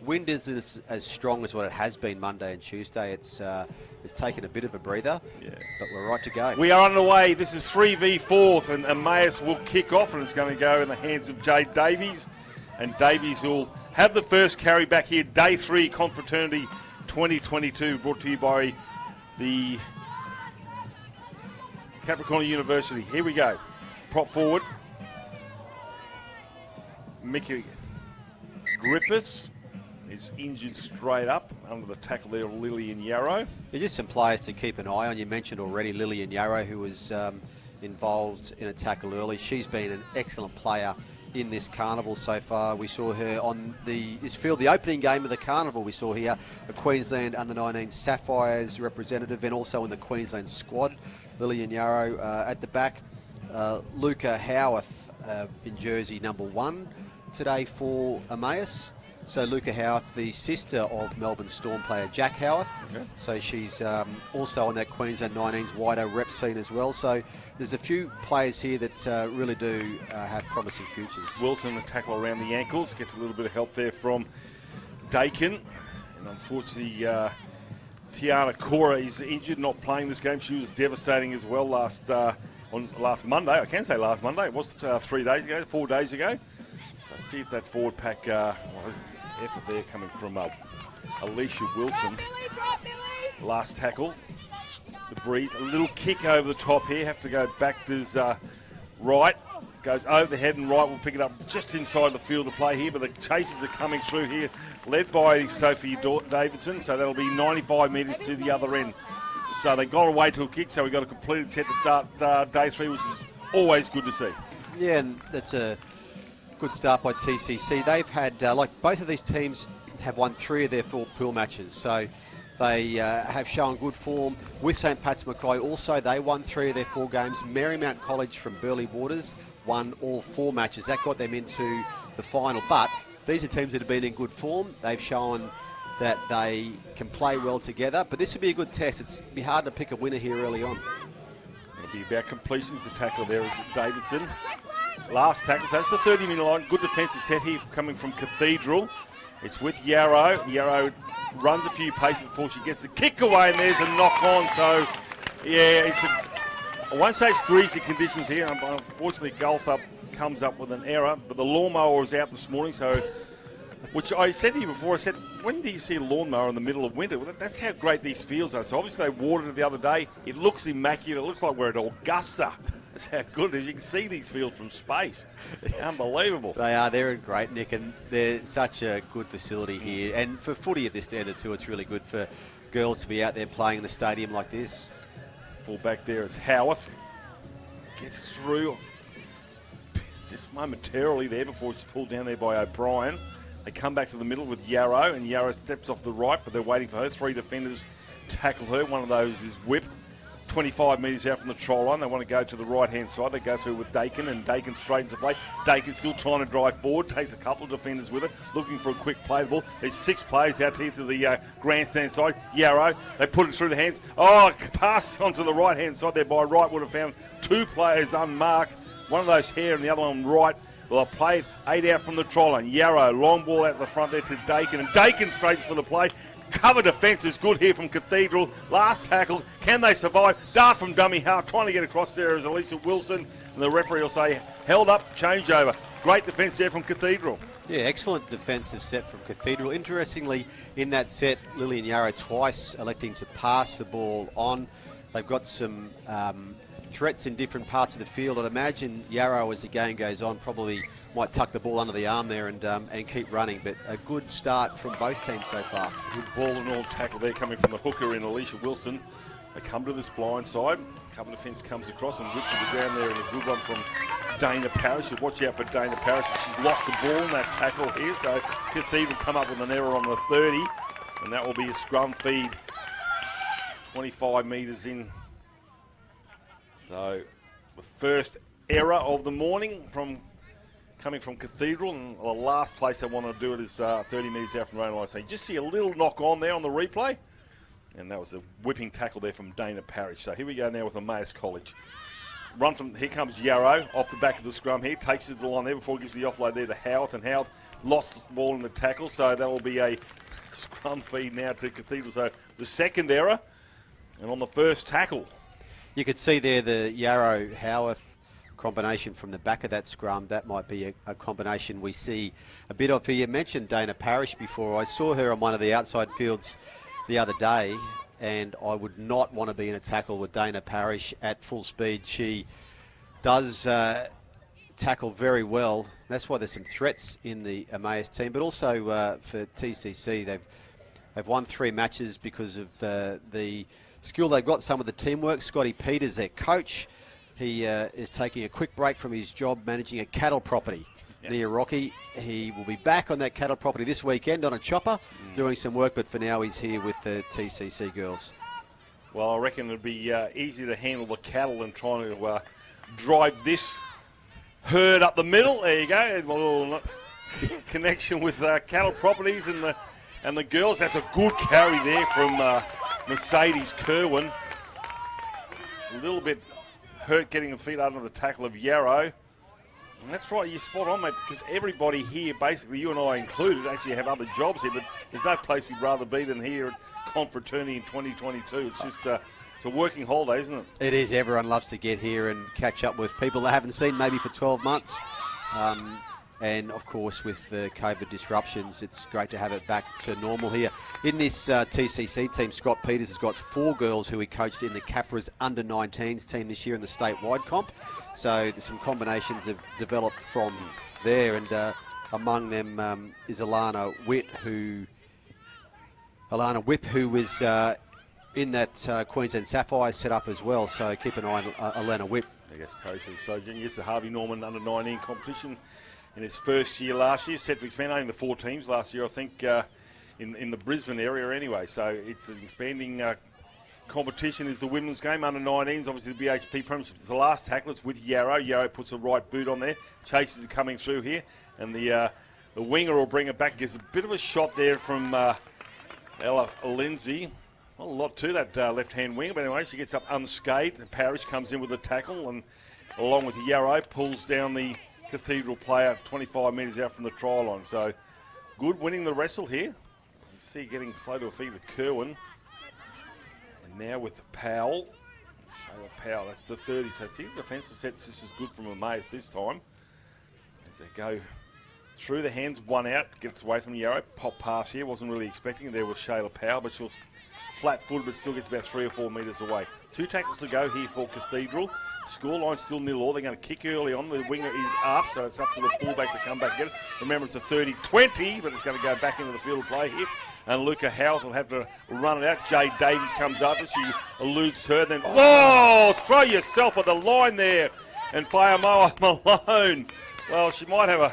Wind is as strong as what it has been Monday and Tuesday. It's taken a bit of a breather, but we're right to go. We are underway. This is 3v4, and Emmaus will kick off, and it's going to go in the hands of Jade Davies. And Davies will have the first carry back here. Day 3 Confraternity 2022, brought to you by the Capricorn University. Here we go. Prop forward. Mickey Griffiths is injured straight up under the tackle there of Lillian Yarrow. There's just some players to keep an eye on. You mentioned already Lillian Yarrow, who was involved in a tackle early. She's been an excellent player in this carnival so far. We saw her on this field, the opening game of the carnival. We saw here a Queensland under-19 Sapphires representative, and also in the Queensland squad, Lillian Yarrow at the back. Luca Howarth in jersey number 1 today for Emmaus. So Luca Howarth, the sister of Melbourne Storm player Jack Howarth. Okay. So she's also on that Queensland 19s wider rep scene as well. So there's a few players here that really do have promising futures. Wilson, the tackle around the ankles, gets a little bit of help there from Dakin. And unfortunately, Tiana Cora is injured, not playing this game. She was devastating as well last Monday. I can say last Monday. It was 4 days ago. So see if that forward pack, effort there coming from Alicia Wilson. Drop, Billy. Last tackle. The breeze, a little kick over the top here. Have to go back to his right. It goes over the head and right. We'll pick it up just inside the field of play here. But the chases are coming through here, led by Sophie Davidson. So that'll be 95 metres to the other end. So they got away to a kick. So we got a completed set to start day 3, which is always good to see. Yeah, and that's a good start by TCC. They've had, like both of these teams have won 3 of their 4 pool matches. So they have shown good form with St. Pat's Mackay. Also, they won 3 of their 4 games. Marymount College from Burleigh Waters won all 4 matches. That got them into the final. But these are teams that have been in good form. They've shown that they can play well together. But this would be a good test. It'd be hard to pick a winner here early on. It'll be about completions. The tackle there is Davidson. Last tackle, so that's the 30-minute line. Good defensive set here coming from Cathedral. It's with Yarrow. Yarrow runs a few paces before she gets the kick away, and there's a knock on. So, yeah, I won't say it's greasy conditions here. Unfortunately, Gulthup comes up with an error, but the lawnmower was out this morning, so, which I said to you before, I said, when do you see a lawnmower in the middle of winter? Well, that's how great these fields are. So obviously they watered it the other day. It looks immaculate. It looks like we're at Augusta. That's how good it is. You can see these fields from space. Unbelievable. They are. They're in great nick, and they're such a good facility here. And for footy at this standard too, it's really good for girls to be out there playing in the stadium like this. Full back there is Howarth. Gets through just momentarily there before she's pulled down there by O'Brien. They come back to the middle with Yarrow, and Yarrow steps off the right, but they're waiting for her. 3 defenders tackle her. One of those is Whip. 25 metres out from the try line. They want to go to the right-hand side. They go through with Dakin, and Dakin straightens the play. Dakin's still trying to drive forward, takes a couple of defenders with it, looking for a quick play the ball. There's 6 players out here to the grandstand side. Yarrow, they put it through the hands. Oh, pass onto the right-hand side there by Wright. Would have found 2 players unmarked. One of those here and the other one right. Well, I played 8 out from the try line. Yarrow, long ball out the front there to Dakin, and Dakin straightens for the play. Cover defence is good here from Cathedral. Last tackle, can they survive? Dart from dummy half, trying to get across there is Alicia Wilson, and the referee will say, held up, changeover. Great defence there from Cathedral. Yeah, excellent defensive set from Cathedral. Interestingly, in that set, Lillian Yarrow twice electing to pass the ball on. They've got some threats in different parts of the field. I'd imagine Yarrow, as the game goes on, probably might tuck the ball under the arm there and keep running. But a good start from both teams so far. Good ball and all tackle there coming from the hooker in Alicia Wilson. They come to this blind side. Cover defence comes across and whips to the ground there, and a good one from Dana Parrish. Watch out for Dana Parrish. She's lost the ball in that tackle here. So Cathedral come up with an error on the 30, and that will be a scrum feed 25 metres in. So the first error of the morning coming from Cathedral, and the last place they want to do it is 30 metres out from the line. So you just see a little knock on there on the replay, and that was a whipping tackle there from Dana Parrish. So here we go now with Emmaus College. Here comes Yarrow off the back of the scrum here, takes it to the line there before he gives the offload there to Howarth, and Howarth lost the ball in the tackle, so that will be a scrum feed now to Cathedral. So the second error, and on the first tackle. You could see there the Yarrow-Howarth combination from the back of that scrum. That might be a combination we see a bit of here. You mentioned Dana Parrish before. I saw her on one of the outside fields the other day, and I would not want to be in a tackle with Dana Parrish at full speed. She does tackle very well. That's why there's some threats in the Emmaus team, but also for TCC, they've won 3 matches because of the skill they've got, some of the teamwork. Scotty Peters, their coach, he is taking a quick break from his job managing a cattle property near Rocky. He will be back on that cattle property this weekend on a chopper doing some work, but for now he's here with the TCC girls. Well, I reckon it'd be easy to handle the cattle than trying to drive this herd up the middle. There you go. There's my little connection with cattle properties and the girls. That's a good carry there from Mercedes Kerwin. A little bit hurt getting the feet under the tackle of Yarrow. And that's right, you're spot on, mate, because everybody here, basically you and I included, actually have other jobs here, but there's no place we'd rather be than here at Confraternity in 2022. It's just it's a working holiday, isn't it? It is. Everyone loves to get here and catch up with people they haven't seen maybe for 12 months. And, of course, with the COVID disruptions, it's great to have it back to normal here. In this TCC team, Scott Peters has got 4 girls who he coached in the Capra's under-19s team this year in the statewide comp. So there's some combinations have developed from there. And among them is Alana Whip, who was in that Queensland Sapphire setup as well. So keep an eye on Alana Whip. I guess coaches. So it's the Harvey Norman under-19 competition in its first year last year. Set to expand only the 4 teams last year, I think, in the Brisbane area anyway. So it's an expanding competition. Is the women's game under-19s, obviously the BHP Premiership. It's the last tackle. It's with Yarrow. Yarrow puts a right boot on there. Chasers are coming through here, and the winger will bring it back. Gives a bit of a shot there from Ella Lindsay. Not a lot to that left-hand winger, but anyway, she gets up unscathed. Parrish comes in with a tackle, and along with Yarrow, pulls down the Cathedral player 25 metres out from the try line. So good winning the wrestle here. You see getting slow to a feet with Kerwin. And now with Powell. Shayla Powell, that's the 30. So see the defensive sets just as good from Emmaus this time. As they go through the hands, one out, gets away from Yarrow. Pop pass here, wasn't really expecting it. There was Shayla Powell, but she'll flat-footed, but still gets about 3 or 4 metres away. 2 tackles to go here for Cathedral. Scoreline still 0-0. They're going to kick early on. The winger is up, so it's up to the fullback to come back and get it. Remember, it's a 30-20, but it's going to go back into the field of play here. And Luca Howes will have to run it out. Jade Davies comes up, and she eludes her. Then, whoa! Throw yourself at the line there. And Fayamoa Malone. Well, she might have a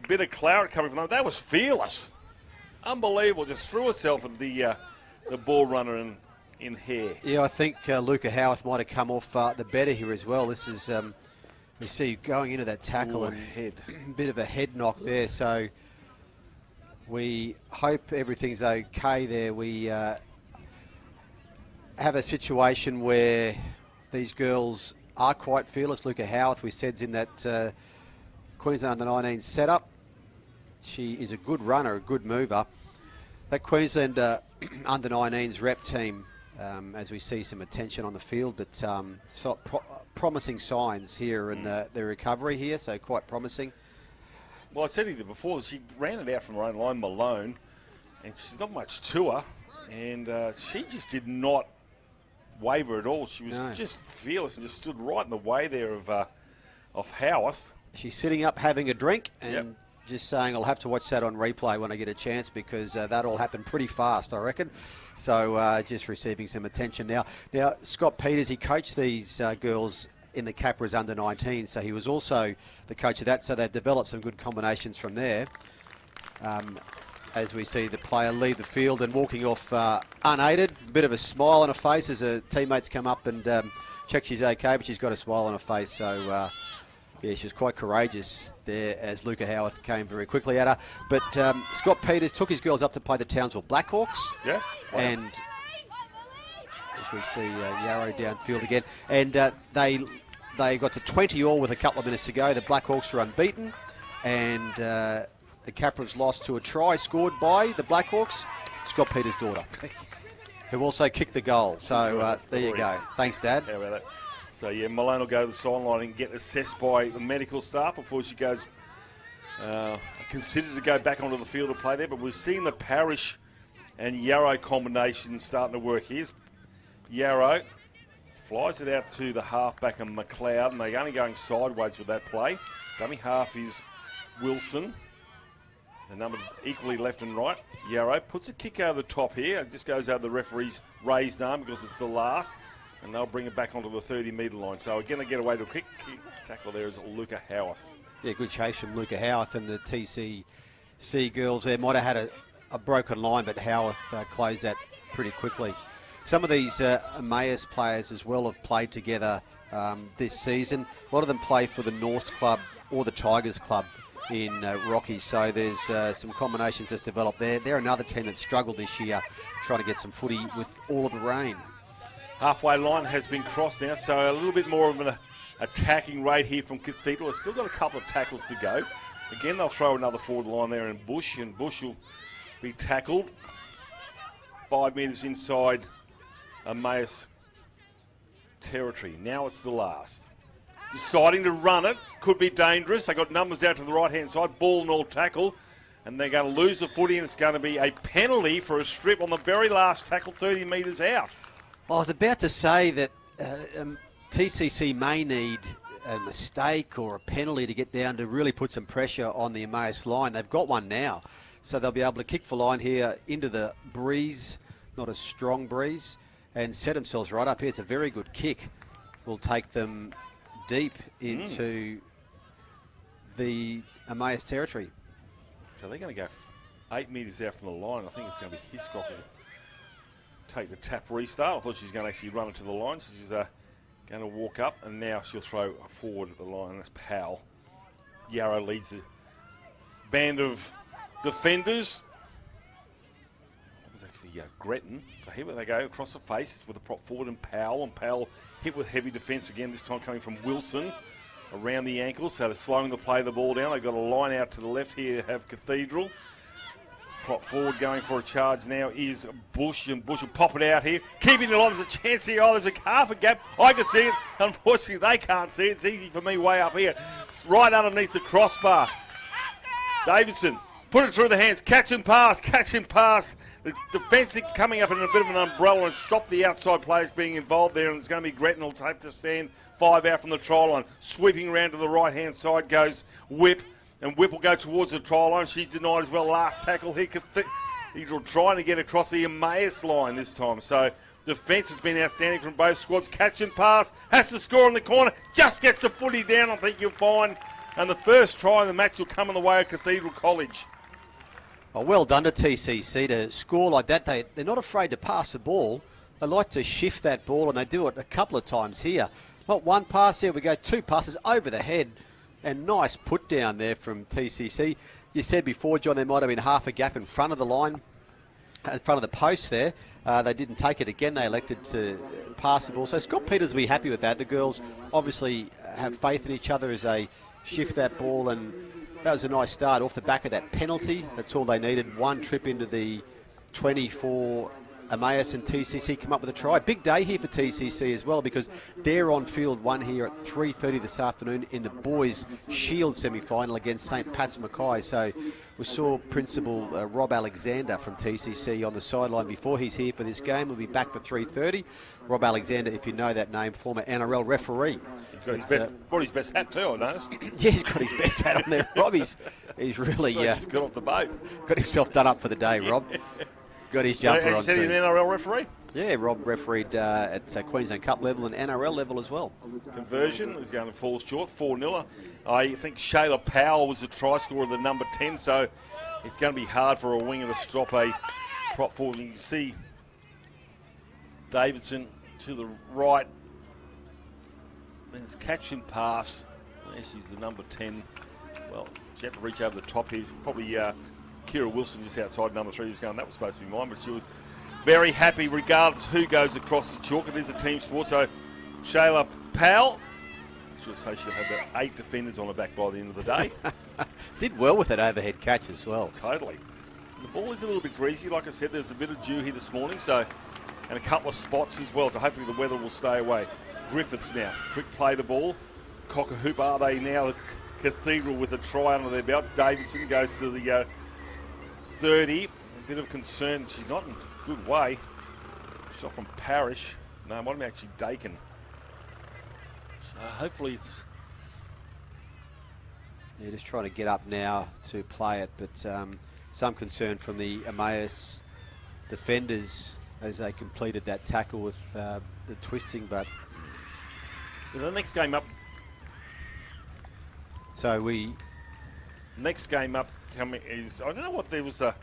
bit of claret coming from them. That was fearless. Unbelievable. Just threw herself at the ball runner in hair. Yeah, I think Luca Howarth might have come off the better here as well. This is, we see going into that tackle and head. A bit of a head knock there. So we hope everything's okay there. We have a situation where these girls are quite fearless. Luca Howarth, we said, is in that Queensland under-19 setup. She is a good runner, a good mover. That Queensland under-19s rep team, as we see some attention on the field, but promising signs here in the recovery here, so quite promising. Well, I said to you before, she ran it out from her own line, Malone, and she's not much to her, and she just did not waver at all. She was just fearless and just stood right in the way there of Howarth. She's sitting up having a drink and just saying, I'll have to watch that on replay when I get a chance, because that'll happen pretty fast, I reckon. So just receiving some attention now. Now, Scott Peters, he coached these girls in the Capra's under-19, so he was also the coach of that, so they've developed some good combinations from there. As we see the player leave the field and walking off unaided, a bit of a smile on her face as her teammates come up and check she's okay, but she's got a smile on her face, so yeah, she was quite courageous there as Luca Howarth came very quickly at her. But Scott Peters took his girls up to play the Townsville Blackhawks. Yeah. Wow. And as we see Yarrow downfield again. And they got to 20 all with a couple of minutes to go. The Blackhawks were unbeaten. And the Caprals lost to a try scored by the Blackhawks, Scott Peters' daughter, who also kicked the goal. So there you go. Thanks, Dad. How about that? So, yeah, Malone will go to the sideline and get assessed by the medical staff before she goes considered to go back onto the field to play there. But we've seen the Parrish and Yarrow combination starting to work. Here's Yarrow. Flies it out to the halfback and McLeod, and they're only going sideways with that play. Dummy half is Wilson. The number equally left and right. Yarrow puts a kick over the top here. It just goes over the referee's raised arm because it's the last, and they'll bring it back onto the 30-metre line. So again, they get away to a quick tackle there is Luca Howarth. Yeah, good chase from Luca Howarth and the TCC Girls there. Might have had a broken line, but Howarth closed that pretty quickly. Some of these Emmaus players as well have played together this season. A lot of them play for the Norths Club or the Tigers Club in Rocky, so there's some combinations that's developed there. They're another team that struggled this year trying to get some footy with all of the rain. Halfway line has been crossed now, so a little bit more of an attacking rate here from Cathedral. They've still got a couple of tackles to go. Again, they'll throw another forward line there in Bush, and Bush will be tackled 5 metres inside Emmaus territory. Now it's the last. Deciding to run it. Could be dangerous. They got numbers out to the right-hand side. Ball and all tackle. And they're going to lose the footy, and it's going to be a penalty for a strip on the very last tackle, 30 metres out. I was about to say that TCC may need a mistake or a penalty to get down to really put some pressure on the Emmaus line. They've got one now, so they'll be able to kick for line here into the breeze, not a strong breeze, and set themselves right up here. It's a very good kick. Will take them deep into the Emmaus territory. So they're going to go 8 metres out from the line. I think it's going to be Hiscock who take the tap restart. I thought she was going to actually run it to the line, so she's going to walk up, and now she'll throw forward at the line. That's Powell. Yarrow leads the band of defenders. It was actually Gretton. So here they go across the face with a prop forward and Powell hit with heavy defence again, this time coming from Wilson around the ankles. So they're slowing the play of the ball down. They've got a line out to the left here, have Cathedral. Prop forward going for a charge now is Bush, and Bush will pop it out here. Keeping it on, there's a chance here. Oh, there's a half a gap. I can see it. Unfortunately, they can't see it. It's easy for me way up here. It's right underneath the crossbar. Davidson, put it through the hands. Catch and pass. The defence coming up in a bit of an umbrella and stop the outside players being involved there, and it's going to be Gretton who'll have to stand 5 out from the try line. Sweeping around to the right-hand side goes Whip. And Whip will go towards the try line. She's denied as well. Last tackle here. Cathedral trying to get across the Emmaus line this time. So defence has been outstanding from both squads. Catch and pass. Has to score in the corner. Just gets the footy down, I think you'll find. And the first try in the match will come in the way of Cathedral College. Oh, well done to TCC to score like that. They're not afraid to pass the ball. They like to shift that ball, and they do it a couple of times here. Not one pass, there we go. 2 passes over the head. And nice put down there from TCC. You said before, John, there might have been half a gap in front of the line, in front of the post there. They didn't take it again. They elected to pass the ball. So Scott Peters will be happy with that. The girls obviously have faith in each other as they shift that ball, and that was a nice start off the back of that penalty. That's all they needed. One trip into the 24. Emmaus and TCC come up with a try. Big day here for TCC as well, because they're on field 1 here at 3:30 this afternoon in the boys' Shield semi-final against St. Pat's Mackay. So we saw Principal Rob Alexander from TCC on the sideline before. He's here for this game. We'll be back for 3:30. Rob Alexander, if you know that name, former NRL referee. He's got his best hat too, I noticed. Yeah, he's got his best hat on there. Rob, he's really just got off the boat. Got himself done up for the day, Rob. Got his jumper on too. He's an NRL referee? Yeah, Rob refereed at Queensland Cup level and NRL level as well. Conversion is going to fall short, 4-0. I think Shayla Powell was the try scorer, the number 10, so it's going to be hard for a winger to stop a prop forward. You can see Davidson to the right. There's catch and pass. There she's the number 10. Well, she had to reach over the top here. Probably Kira Wilson just outside number 3 was going, that was supposed to be mine, but she was very happy regardless who goes across the chalk. It is a team sport, so Shayla Powell, she'll say she'll have about 8 defenders on her back by the end of the day. Did well with that overhead catch as well. Totally. The ball is a little bit greasy. Like I said, there's a bit of dew here this morning, so, and a couple of spots as well, so hopefully the weather will stay away. Griffiths now, quick play the ball. Cock a hoop, are they now? Cathedral with a try under their belt. Davidson goes to the 30. A bit of concern. She's not in a good way. Shot from Parrish. No, it might have been actually Dakin. So hopefully it's... Yeah, just trying to get up now to play it, but some concern from the Emmaus defenders as they completed that tackle with the twisting, but... The next game up... So we... Next game up coming is... I don't know what there was a...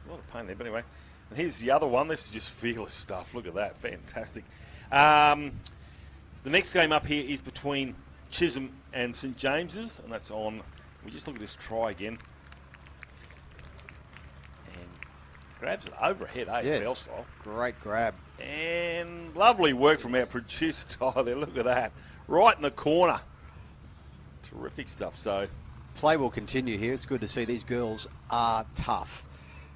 A lot of pain there, but anyway. And here's the other one. This is just fearless stuff. Look at that. Fantastic. The next game up here is between Chisholm and St James's, and that's on... We just look at this try again. And grabs it overhead, AFL style. Great grab. And lovely work from our producer, Tyler. Look at that. Right in the corner. Terrific stuff. So play will continue here. It's good to see these girls are tough.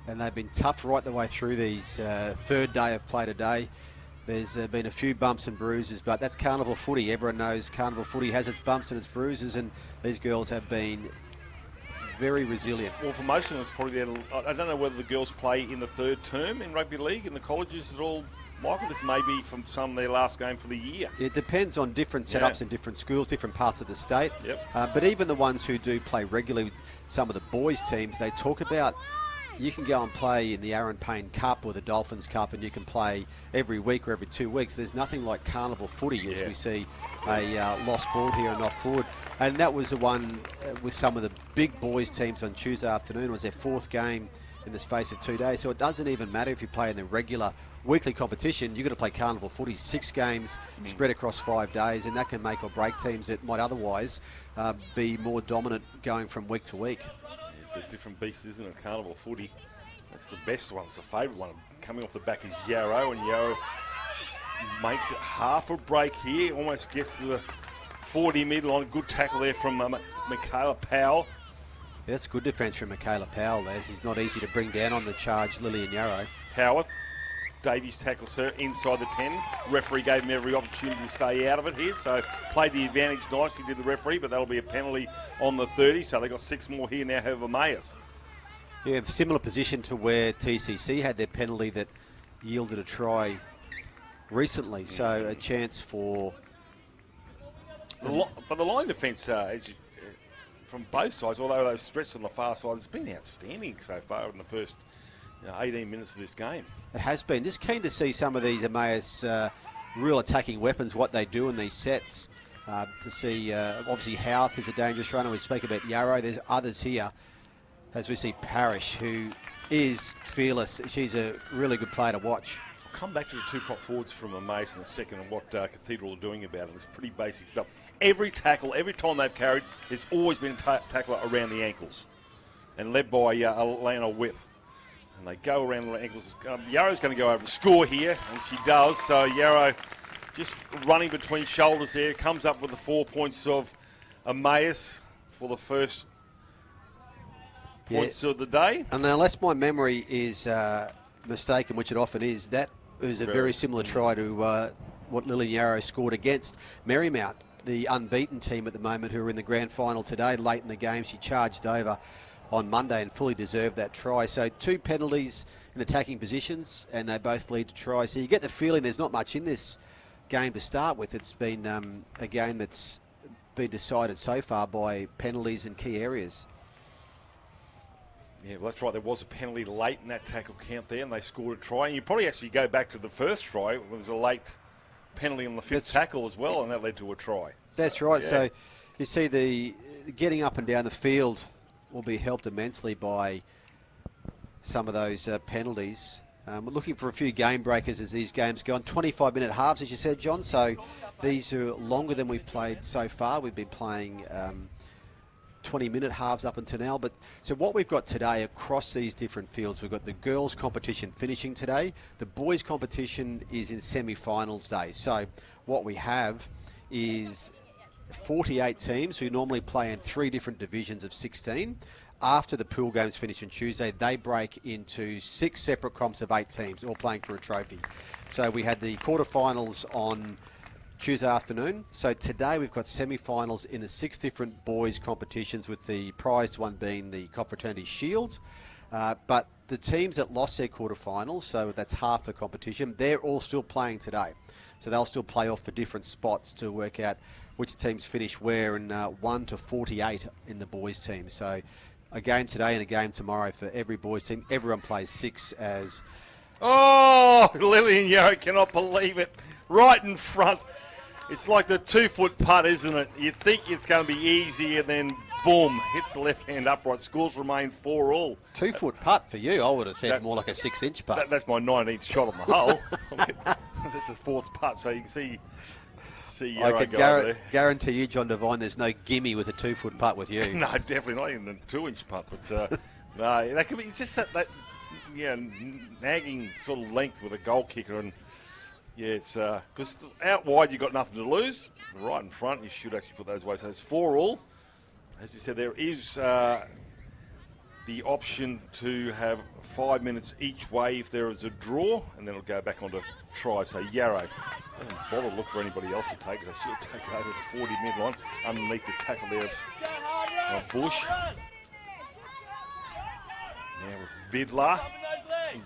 And they've been tough right the way through these third day of play today. There's been a few bumps and bruises, but that's carnival footy. Everyone knows carnival footy has its bumps and its bruises, and these girls have been very resilient. Well, for most of them, it's probably their... I don't know whether the girls play in the third term in rugby league, in the colleges at all. Michael, this may be from some of their last game for the year. It depends on different setups in different schools, different parts of the state. Yep. But even the ones who do play regularly with some of the boys' teams, they talk about you can go and play in the Aaron Payne Cup or the Dolphins Cup, and you can play every week or every 2 weeks. There's nothing like carnival footy as we see a lost ball here and knocked forward. And that was the one with some of the big boys' teams on Tuesday afternoon. It was their fourth game in the space of 2 days. So it doesn't even matter if you play in the regular weekly competition. You've got to play carnival footy, 6 games spread across 5 days, and that can make or break teams that might otherwise be more dominant going from week to week. It's a different beast, isn't it? Carnival footy. That's the best one. It's the favourite one. Coming off the back is Yarrow, and Yarrow makes it half a break here. Almost gets to the 40 metre line. Good tackle there from Michaela Powell. Yeah, that's good defence from Michaela Powell, Les. He's not easy to bring down on the charge, Lillian Yarrow. Howarth. Davies tackles her inside the 10. Referee gave him every opportunity to stay out of it here, so played the advantage nicely, did the referee, but that'll be a penalty on the 30, so they've got 6 more here now over Emmaus. Yeah, similar position to where TCC had their penalty that yielded a try recently, so a chance for... But the line defence, from both sides, although they've stretched on the far side, it's been outstanding so far in the first 18 minutes of this game. It has been. Just keen to see some of these Emmaus real attacking weapons, what they do in these sets. To see, obviously, Howarth is a dangerous runner. We speak about Yarrow. There's others here, as we see Parrish, who is fearless. She's a really good player to watch. I'll come back to the 2 prop forwards from Emmaus in a second and what Cathedral are doing about it. It's pretty basic stuff. Every tackle, every time they've carried, there's always been a tackler around the ankles, and led by Alana Whip. And they go around the ankles. Yarrow's going to go over the score here, and she does. So Yarrow just running between shoulders there, comes up with the 4 points of Emmaus for the first points of the day. And unless my memory is mistaken, which it often is, that was a very similar try to what Lillian Yarrow scored against Marymount, the unbeaten team at the moment, who are in the grand final today. Late in the game, she charged over on Monday and fully deserved that try. So 2 penalties in attacking positions, and they both lead to tries. So you get the feeling there's not much in this game to start with. It's been a game that's been decided so far by penalties in key areas. Yeah, well, that's right. There was a penalty late in that tackle count there, and they scored a try. And you probably actually go back to the first try. There was a late penalty on the 5th tackle as well, and that led to a try. That's right. Yeah. So you see the getting up and down the field will be helped immensely by some of those penalties. We're looking for a few game breakers as these games go on. 25-minute halves, as you said, John. So these are longer than we've played so far. We've been playing 20-minute halves up until now. But so what we've got today across these different fields, we've got the girls' competition finishing today. The boys' competition is in semi-finals day. So what we have is 48 teams who normally play in 3 different divisions of 16. After the pool games finish on Tuesday, they break into 6 separate comps of 8 teams, all playing for a trophy. So we had the quarterfinals on Tuesday afternoon. So today we've got semi-finals in the 6 different boys competitions, with the prized one being the Confraternity Shield. But the teams that lost their quarterfinals, so that's half the competition, they're all still playing today. So they'll still play off for different spots to work out which teams finish where in 1 to 48 in the boys team. So a game today and a game tomorrow for every boys team. Everyone plays 6 as... Oh, Lily and Yarrow cannot believe it. Right in front. It's like the 2-foot putt, isn't it? You think it's going to be easy, and then boom, hits the left-hand upright. Scores remain 4-all. 2-foot putt for you. I would have said more like a 6-inch putt. That's my 19th shot on the hole. This is the 4th putt, so you can see Yarrow I can guarantee you, John Devine, there's no gimme with a 2-foot putt with you. No, definitely not even a 2-inch putt. But no, that could be just that nagging sort of length with a goal kicker. And yeah, it's because out wide you've got nothing to lose. Right in front, you should actually put those away. So it's 4-all. As you said, there is the option to have 5 minutes each way if there is a draw, and then it'll go back onto try. So Yarrow doesn't bother to look for anybody else to take it. They should take it over the 40 mid-line underneath the tackle there of Bush. Now with Vidler.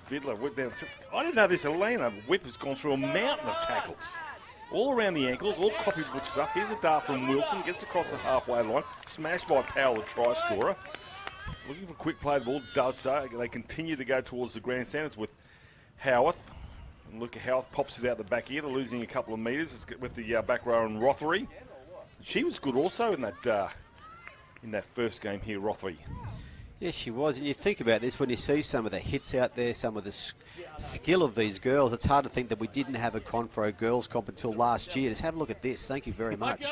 Vidler whipped down. I didn't know this Elena whip has gone through a mountain of tackles. All around the ankles, all copy Butch's up. Here's a dart from Wilson, gets across the halfway line, smashed by Powell, the try scorer. Looking for a quick play, the ball does so. They continue to go towards the grandstands with Howarth. And look, Howarth pops it out the back here. They're losing a couple of metres with the back row and Rothery. She was good also in that first game here, Rothery. Yes, she was. And you think about this, when you see some of the hits out there, some of the skill of these girls, it's hard to think that we didn't have a Confro girls comp until last year. Just have a look at this. Thank you very much.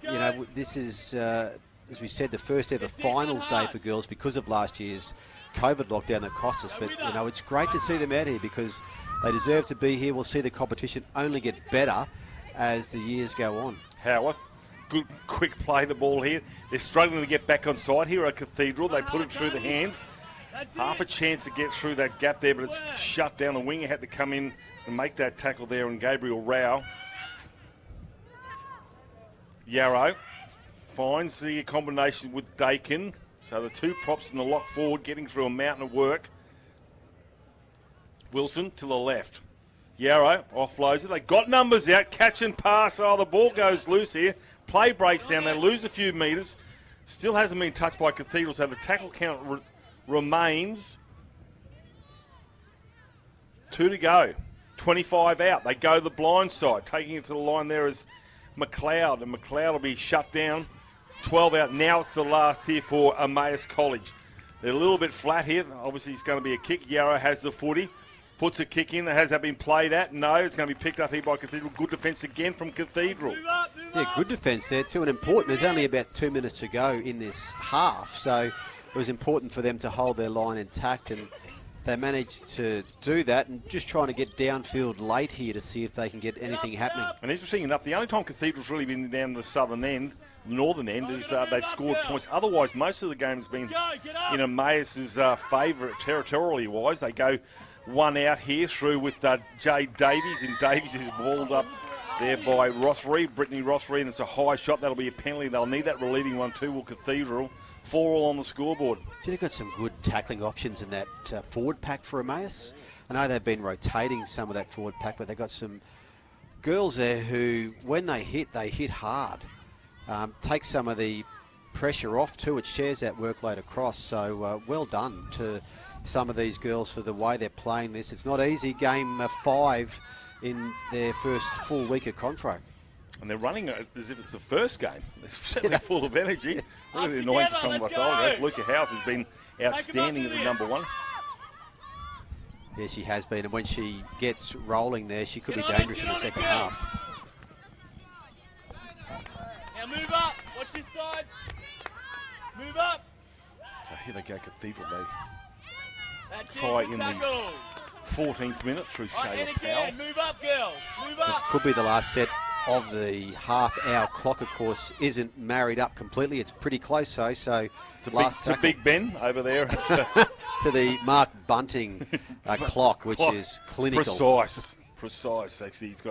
You know, this is, as we said, the first ever finals day for girls because of last year's COVID lockdown that cost us. But, you know, it's great to see them out here because they deserve to be here. We'll see the competition only get better as the years go on. Howarth. Good, quick play the ball here. They're struggling to get back on side here at Cathedral. They put it through the hands. Half a chance to get through that gap there, but it's shut down. The winger had to come in and make that tackle there, and Gabriel Rao. Yarrow finds the combination with Dakin. So the 2 props in the lock forward, getting through a mountain of work. Wilson to the left. Yarrow offloads it. They got numbers out. Catch and pass. Oh, the ball goes loose here. Play breaks down. They lose a few metres. Still hasn't been touched by Cathedral, so the tackle count remains 2 to go. 25 out. They go the blind side. Taking it to the line there is McLeod, and McLeod will be shut down. 12 out. Now it's the last here for Emmaus College. They're a little bit flat here. Obviously, it's going to be a kick. Yarrow has the footy. Puts a kick in. Has that been played at? No, it's going to be picked up here by Cathedral. Good defence again from Cathedral. Yeah, good defence there too, and important. There's only about 2 minutes to go in this half, so it was important for them to hold their line intact, and they managed to do that, and just trying to get downfield late here to see if they can get anything happening. And interesting enough, the only time Cathedral's really been down the southern end, northern end, is they've scored points. Otherwise, most of the game's been in Emmaus's favour territorially-wise. They go one out here through with Jay Davies, and Davies is balled up there by Rothery, Brittany Rothery, and it's a high shot. That'll be a penalty. They'll need that relieving one too, will Cathedral. 4-all on the scoreboard. They've got some good tackling options in that forward pack for Emmaus. I know they've been rotating some of that forward pack, but they've got some girls there who, when they hit hard. Take some of the pressure off too. It shares that workload across. So well done to some of these girls for the way they're playing this. It's not easy. Game 5 in their first full week of Confro. And they're running as if it's the first game. They're certainly full of energy. Really annoying for some of us older guys. Luca Howarth has been outstanding at the number 1. Yeah, she has been. And when she gets rolling there, she could be dangerous in the second half. Now move up. Watch this side. Move up. So here they go, Cathedral. They try in the 14th minute through Shayla Powell. Move up, girls. Move up. This could be the last set of the half-hour clock, of course, isn't married up completely. It's pretty close, though. So to Big Ben over there. To the Mark Bunting clock, which is clinical. Precise. Actually, it's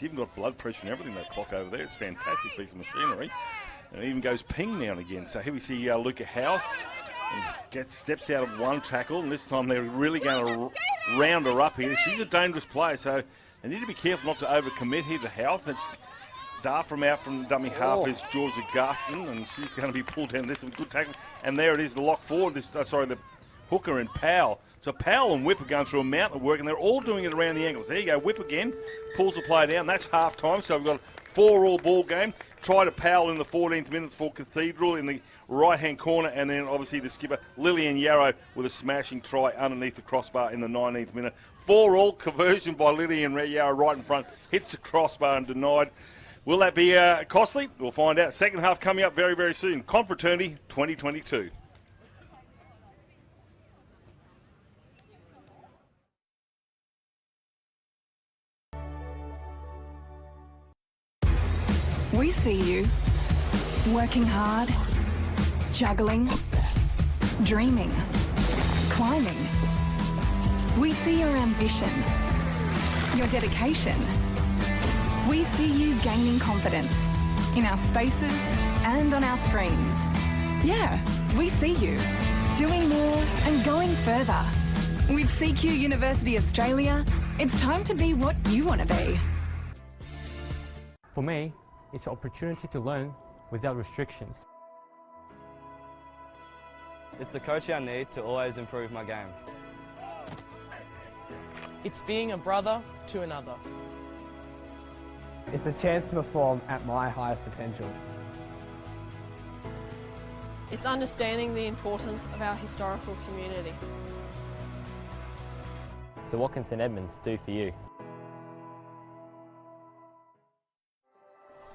even got blood pressure and everything, that clock over there. It's a fantastic piece of machinery. And it even goes ping now and again. So here we see Luca House steps out of one tackle, and this time they're really going to round her up here. She's a dangerous player, so they need to be careful not to overcommit here to House. It's dart from out from dummy half is Georgia Garston, and she's going to be pulled down. This is a good tackle, and there it is, the lock forward. The hooker and Powell. So Powell and Whip are going through a mountain of work, and they're all doing it around the ankles. There you go, Whip again, pulls the play down. That's half time, so we've got a 4-all ball game. Try to Powell in the 14th minute for Cathedral in the right-hand corner, and then obviously the skipper, Lillian Yarrow, with a smashing try underneath the crossbar in the 19th minute. 4-all, conversion by Lillian Yarrow right in front, hits the crossbar and denied. Will that be costly? We'll find out. Second half coming up very, very soon. Confraternity 2022. We see you working hard, juggling, dreaming, climbing. We see your ambition, your dedication. We see you gaining confidence in our spaces and on our screens. Yeah, we see you doing more and going further. With CQ University Australia, it's time to be what you want to be. For me, it's an opportunity to learn without restrictions. It's the coach I need to always improve my game. It's being a brother to another. It's the chance to perform at my highest potential. It's understanding the importance of our historical community. So what can St Edmunds do for you?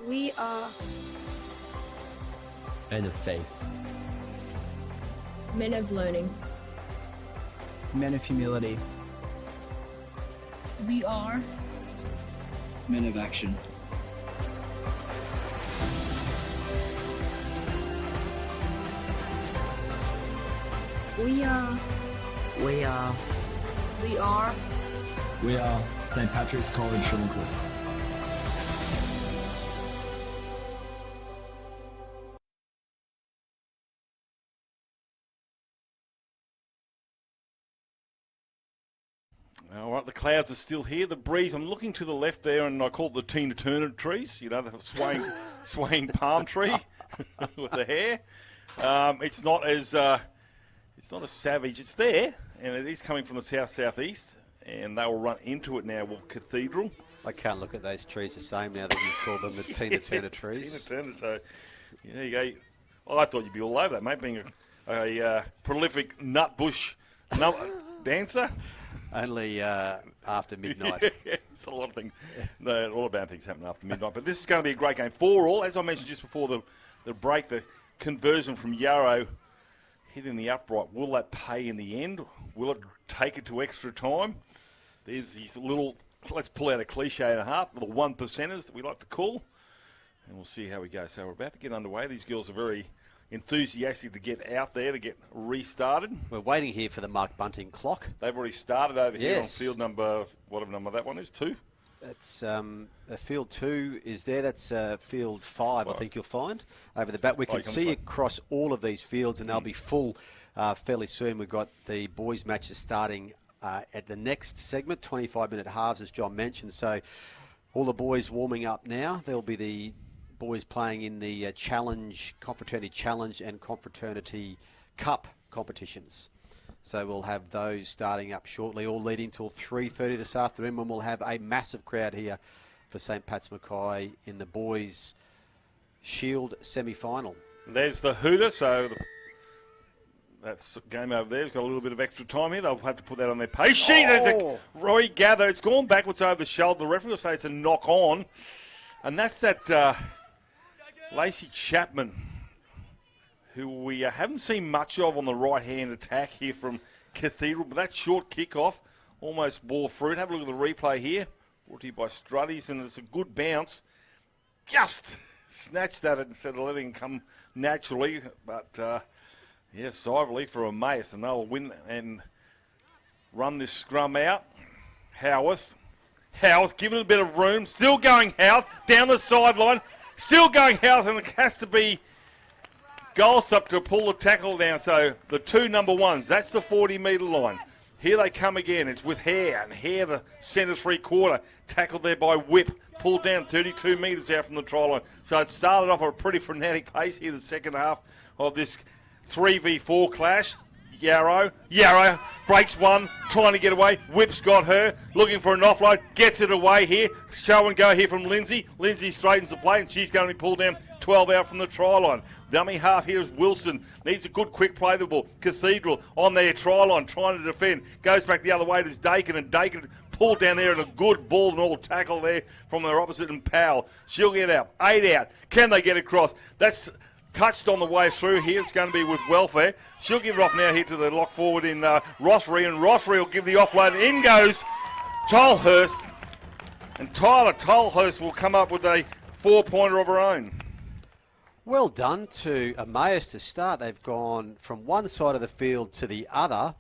We are men of faith, men of learning, Men of humility. we are men of action. we are We are St Patrick's College, Shorncliffe. All right, the clouds are still here. The breeze, I'm looking to the left there, and I call it the Tina Turner trees, you know, the swaying palm tree with the hair. It's not as savage. It's there, and it is coming from the south-southeast, and they will run into it now. Well, Cathedral. I can't look at those trees the same now that you call them the Tina Turner trees. Tina Turner, so there you go. Well, I thought you'd be all over that, mate, being a prolific nutbush dancer. Only after midnight. It's a lot of things. No, all about things happen after midnight. But this is going to be a great game. 4-all, as I mentioned just before the break, the conversion from Yarrow hitting the upright. Will that pay in the end? Will it take it to extra time? There's these little, let's pull out a cliche and a half, little 1%ers that we like to call. And we'll see how we go. So we're about to get underway. These girls are very enthusiastic to get out there, to get restarted. We're waiting here for the Mark Bunting clock. They've already started over here on field number, whatever number that one is, 2. That's field 2 is there. That's field 5, I think you'll find, over the back. We can see across all of these fields, and they'll be full fairly soon. We've got the boys' matches starting at the next segment, 25-minute halves, as John mentioned. So all the boys warming up now. There'll be the boys playing in the Challenge, Confraternity Challenge and Confraternity Cup competitions. So we'll have those starting up shortly, all leading till 3:30 this afternoon, when we'll have a massive crowd here for St Pat's Mackay in the boys' Shield semi-final. There's the hooter, so that's game over there. It's got a little bit of extra time here. They'll have to put that on their pace sheet. Roy Gather, it's gone backwards over the shoulder. The referee will say it's a knock on. And that's that Lacey Chapman, who we haven't seen much of on the right-hand attack here from Cathedral. But that short kickoff almost bore fruit. Have a look at the replay here. Brought to you by Struddies, and it's a good bounce. just snatched at it instead of letting it come naturally. But, yeah, Siverly for Emmaus, and they'll win and run this scrum out. Howarth giving it a bit of room. Still going Howarth down the sideline. Still going Howarth, and it has to be Goldstup to pull the tackle down. So the two number ones, that's the 40-metre line. Here they come again. It's with Hare, and Hare, the centre three-quarter, tackled there by Whip, pulled down 32 metres out from the try line. So it started off at a pretty frenetic pace here, the second half of this 3v4 clash. Yarrow breaks one, trying to get away. Whip's got her, looking for an offload, gets it away here. Show and go here from Lindsay. Lindsay straightens the play, and she's going to be pulled down 12 out from the try line. Dummy half here is Wilson. Needs a good quick play the ball. Cathedral on their try line, trying to defend. Goes back the other way to Dakin, and Dakin pulled down there, and a good ball and all tackle there from their opposite, and Powell. She'll get out. 8 out. Can they get across? That's touched on the way through here. It's going to be with Welfare. She'll give it off now here to the lock forward in Rothery, and Rothery will give the offload. In goes Tolhurst, and Tyler Tolhurst will come up with a 4-pointer of her own. Well done to Emmaus to start. They've gone from one side of the field to the other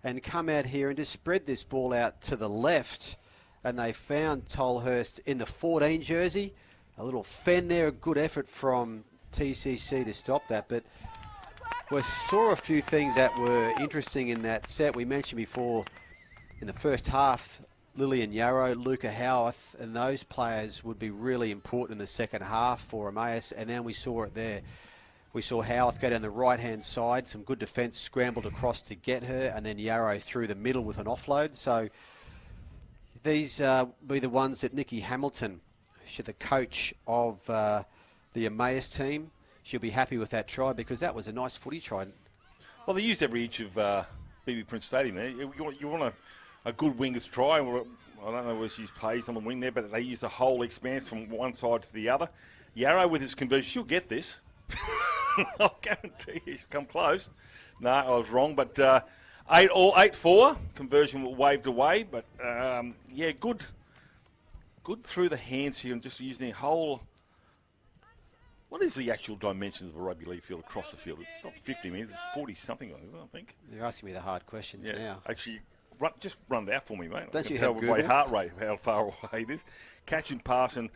and come out here and just spread this ball out to the left, and they found Tolhurst in the 14 jersey. A little fend there, a good effort from TCC to stop that, but we saw a few things that were interesting in that set. We mentioned before in the first half, Lillian Yarrow, Luca Howarth, and those players would be really important in the second half for Emmaus, and then we saw it there. We saw Howarth go down the right-hand side, some good defence, scrambled across to get her, and then Yarrow through the middle with an offload. So these be the ones that Nikki Hamilton, she's the coach of the Emmaus team, she'll be happy with that try, because that was a nice footy try. Well, they used every inch of BB Prince Stadium there. You want a good winger's try. I don't know where she's placed on the wing there, but they used the whole expanse from one side to the other. Yarrow with his conversion, she'll get this. I'll guarantee you she'll come close. No, I was wrong, but 8-4. Conversion waved away, but yeah, good through the hands here, and just using the whole. What is the actual dimensions of a rugby league field across the field? It's not 50 metres, it's 40-something, isn't it, I think? You're asking me the hard questions now. Actually, just run it out for me, mate. Don't you tell have by Google? heart rate how far away it is. Catch and pass, and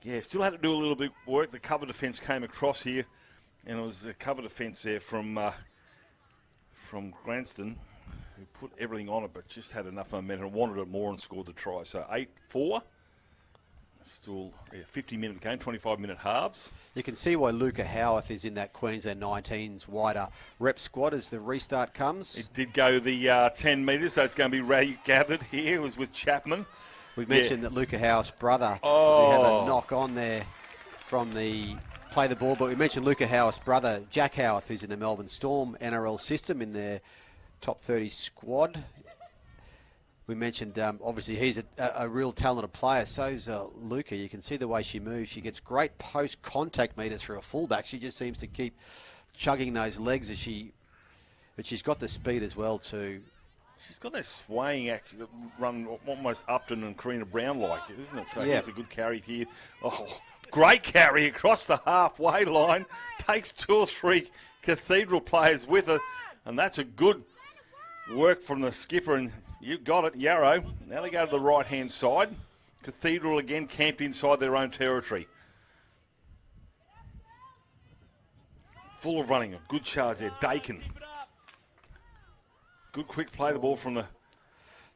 yeah, still had to do a little bit of work. The cover defence came across here, and it was a cover defence there from Granston, who put everything on it, but just had enough momentum, wanted it more, and scored the try. So 8-4. Still a 50-minute game, 25-minute halves. You can see why Luca Howarth is in that Queensland 19's wider rep squad as the restart comes. It did go the 10 metres, so it's going to be Ray Gabbard here. It was with Chapman. We mentioned that Luca Howarth's brother, we have a knock on there from the play the ball, but we mentioned Luca Howarth's brother, Jack Howarth, who's in the Melbourne Storm NRL system in their top 30 squad. We mentioned, obviously, he's a real talented player. So's Luca. You can see the way she moves. She gets great post-contact meters for a fullback. She just seems to keep chugging those legs but she's got the speed as well, too. She's got that swaying action that run almost Upton and Karina Brown-like, isn't it? So yeah. Here's a good carry here. Oh, great carry across the halfway line. Takes 2 or 3 Cathedral players with her. And that's a good work from the skipper, and you got it, Yarrow. Now they go to the right-hand side. Cathedral again camped inside their own territory. Full of running, a good charge there. Dakin. Good quick play the ball from the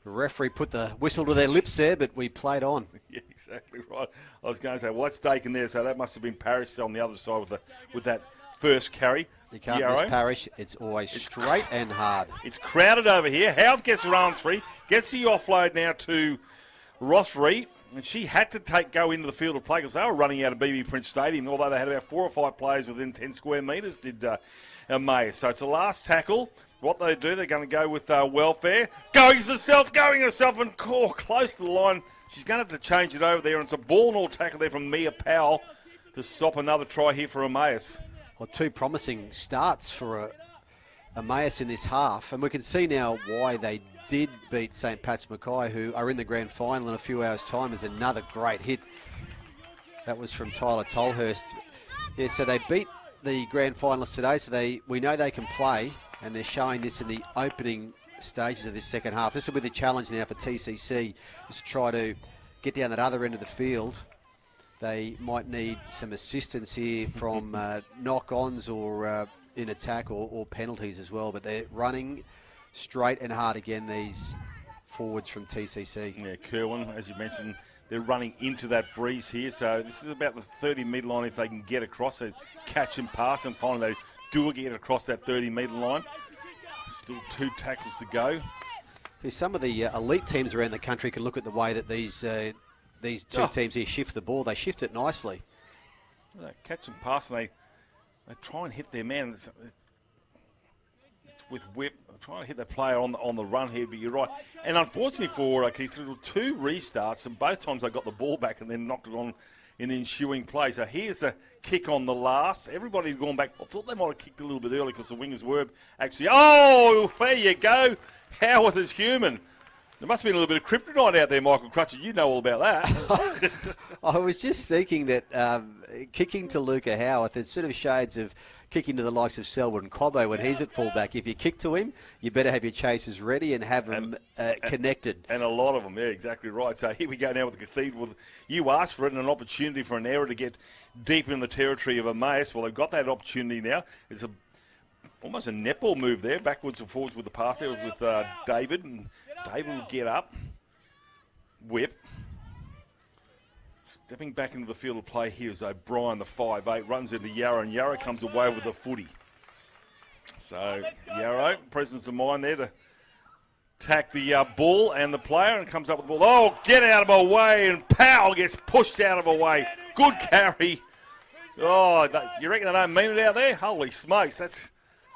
referee put the whistle to their lips there, but we played on. Yeah, exactly right. I was going to say, well, that's Dakin there, so that must have been Parrish on the other side with that first carry. You can't Yarrow. miss Parrish. It's always straight and hard. It's crowded over here. Howth gets her arm free, gets the offload now to Rothery, and she had to go into the field of play because they were running out of BB Prince Stadium, although they had about 4 or 5 players within 10 square metres, did Emmaus. So it's the last tackle. What they do, they're going to go with Welfare. Going herself, and close to the line. She's going to have to change it over there, and it's a ball and all tackle there from Mia Powell to stop another try here for Emmaus. Well, 2 promising starts for Emmaus in this half, and we can see now why they did beat St. Pat's Mackay, who are in the grand final in a few hours' time. Is another great hit That was from Tyler Tolhurst. Yeah, so they beat the grand finalists today, so we know they can play, and they're showing this in the opening stages of this second half. This will be the challenge now for TCC, is to try to get down that other end of the field. They might need some assistance here from knock-ons or in attack or penalties as well, but they're running straight and hard again, these forwards from TCC. Yeah, Kerwin, as you mentioned, they're running into that breeze here, so this is about the 30-metre line if they can get across, they catch and pass, and finally they do get across that 30-metre line. Still 2 tackles to go. Some of the elite teams around the country can look at the way that these two teams here shift the ball. They shift it nicely. They catch and pass, and they try and hit their man. It's with whip. They're trying to hit the player on the run here, but you're right. And unfortunately for Cathedral, 2 restarts, and both times they got the ball back and then knocked it on in the ensuing play. So here's a kick on the last. Everybody had gone back. I thought they might have kicked a little bit early because the wingers were actually... Oh, there you go. Howarth is human. There must have been a little bit of kryptonite out there, Michael Crutcher. You know all about that. I was just thinking that kicking to Luca Howarth, it's sort of shades of kicking to the likes of Selwood and Cobbo when he's at fullback. If you kick to him, you better have your chasers ready and have them connected. And a lot of them, yeah, exactly right. So here we go now with the Cathedral. You asked for it and an opportunity for an error to get deep in the territory of Emmaus. Well, they've got that opportunity now. It's almost a netball move there, backwards and forwards with the pass. There was with David, and David will get up, whip. Stepping back into the field of play here is O'Brien, the 5'8", runs into Yarrow, and Yarrow comes away with a footy. So Yarrow, presence of mind there to attack the ball and the player, and comes up with the ball. Oh, get out of my way, and Powell gets pushed out of the way. Good carry. Oh, you reckon they don't mean it out there? Holy smokes, that's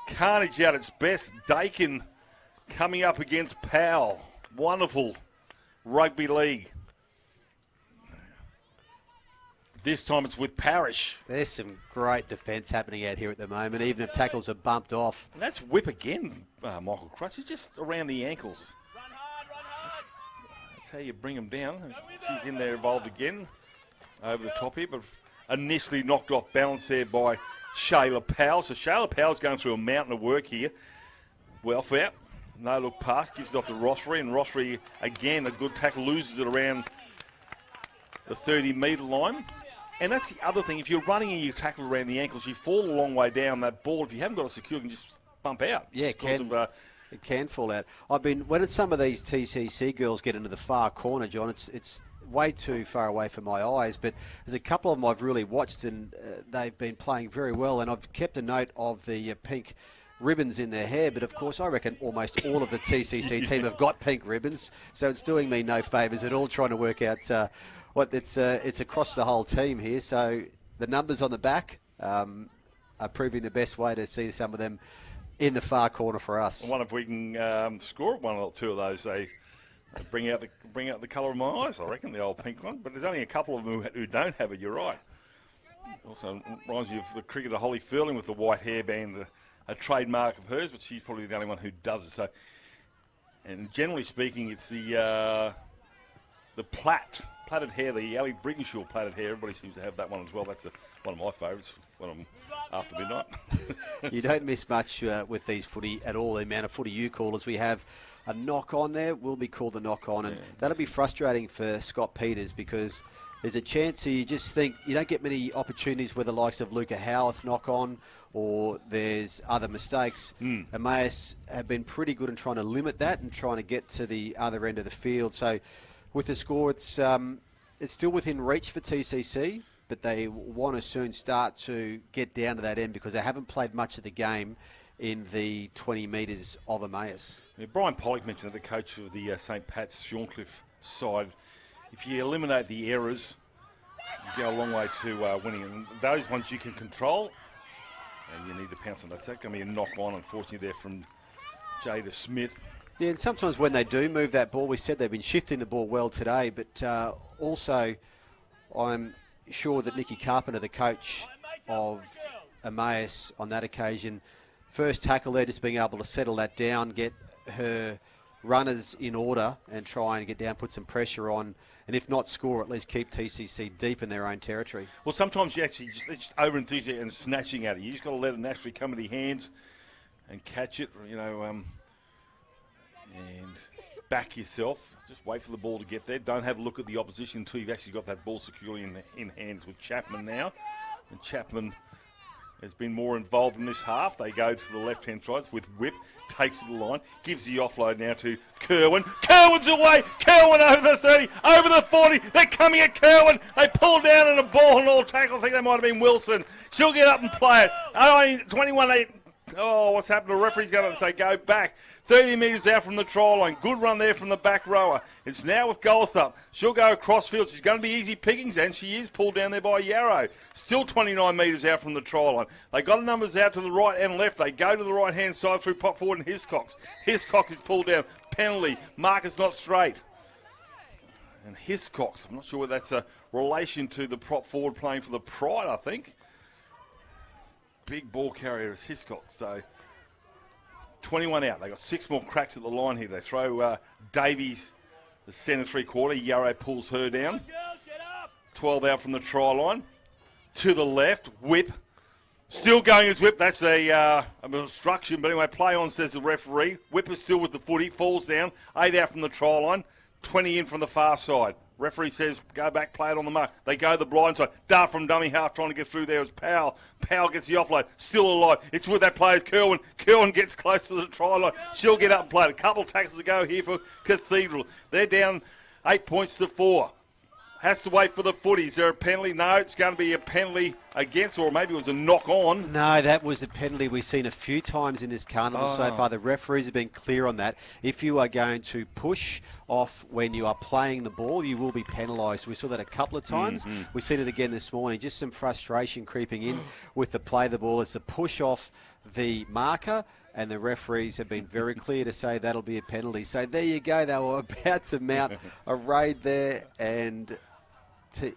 carnage at its best. Dakin coming up against Powell. Wonderful rugby league. This time it's with Parrish. There's some great defence happening out here at the moment, even if tackles are bumped off. And that's whip again, Michael Crutch. It's just around the ankles. That's how you bring them down. She's in there involved again over the top here, but initially knocked off balance there by Shayla Powell. So Shayla Powell's going through a mountain of work here. Welfare. No look pass, gives it off to Rothery, and Rothery, again, a good tackle, loses it around the 30-metre line. And that's the other thing, if you're running and you tackle around the ankles, you fall a long way down that ball. If you haven't got it secure, you can just bump out. Yeah, it can fall out. When some of these TCC girls get into the far corner, John, it's way too far away from my eyes, but there's a couple of them I've really watched, and they've been playing very well, and I've kept a note of the pink ribbons in their hair, but of course I reckon almost all of the TCC team have got pink ribbons, so it's doing me no favours at all trying to work out it's across the whole team here. So the numbers on the back are proving the best way to see some of them in the far corner for us. I wonder if we can score one or two of those. They bring out the colour of my eyes, I reckon, the old pink one. But there's only a couple of them who don't have it, you're right. Also reminds you of the cricketer Holly Furling with the white hairband, a trademark of hers, but she's probably the only one who does it. So, and generally speaking, it's the plaited hair, the Ali Briggenshaw plaited hair. Everybody seems to have that one as well. That's one of my favourites when I'm after midnight. You don't miss much with these footy at all. The amount of footy you call, as we have a knock on there, will be called a knock on, and that'll be frustrating for Scott Peters because there's a chance you just think you don't get many opportunities where the likes of Luca Howarth knock on, or there's other mistakes. Emmaus have been pretty good in trying to limit that and trying to get to the other end of the field. So with the score, it's still within reach for TCC, but they want to soon start to get down to that end because they haven't played much of the game in the 20 metres of Emmaus. Yeah, Brian Pollock mentioned that the coach of the St. Pat's Shorncliffe side, if you eliminate the errors, you go a long way to winning. And those ones you can control, and you need to pounce on that. So that's going to be a knock-on, unfortunately, there from Jada Smith. Yeah, and sometimes when they do move that ball, we said they've been shifting the ball well today, but also I'm sure that Nikki Carpenter, the coach of Emmaus on that occasion, first tackle there, just being able to settle that down, get her runners in order and try and get down, put some pressure on, and if not score, at least keep TCC deep in their own territory. Well, sometimes you actually they're just over enthusiastic and snatching at it. You just got to let it naturally come into your hands and catch it, and back yourself. Just wait for the ball to get there. Don't have a look at the opposition until you've actually got that ball securely in hands with Chapman now. And Chapman has been more involved in this half. They go to the left-hand side with Whip, takes it to the line, gives the offload now to Kerwin. Kerwin's away! Kerwin over the 30, over the 40. They're coming at Kerwin. They pull down in a ball and all tackle. I think that might have been Wilson. She'll get up and play it. 21-8. Oh, what's happened? The referee's going to say go back. 30 metres out from the try line. Good run there from the back rower. It's now with Golthup. She'll go across field. She's going to be easy pickings, and she is pulled down there by Yarrow. Still 29 metres out from the try line. They got the numbers out to the right and left. They go to the right-hand side through pop forward and Hiscox. Hiscox is pulled down. Penalty. Marcus not straight. And Hiscox, I'm not sure whether that's a relation to the prop forward playing for the Pride, I think. Big ball carrier is Hiscox. So 21 out. They got 6 more cracks at the line here. They throw Davies, the centre 3/4. Yarrow pulls her down. 12 out from the try line. To the left, Whip. Still going as Whip. That's a obstruction. But anyway, play on, says the referee. Whip is still with the footy. Falls down. 8 out from the try line. 20 in from the far side. Referee says, go back, play it on the mark. They go the blind side. Dart from dummy half, trying to get through there is Powell. Powell gets the offload. Still alive. It's with that player's Kerwin. Kerwin gets close to the try line. She'll get up and play it. A couple of tackles to go here for Cathedral. They're down 8 points to 4. Has to wait for the footy. Is there a penalty? No, it's going to be a penalty against, or maybe it was a knock on. No, that was a penalty we've seen a few times in this carnival so far. The referees have been clear on that. If you are going to push off when you are playing the ball, you will be penalised. We saw that a couple of times. We've seen it again this morning. Just some frustration creeping in with the play of the ball. It's a push off the marker, and the referees have been very clear to say that'll be a penalty. So there you go. They were about to mount a raid there, and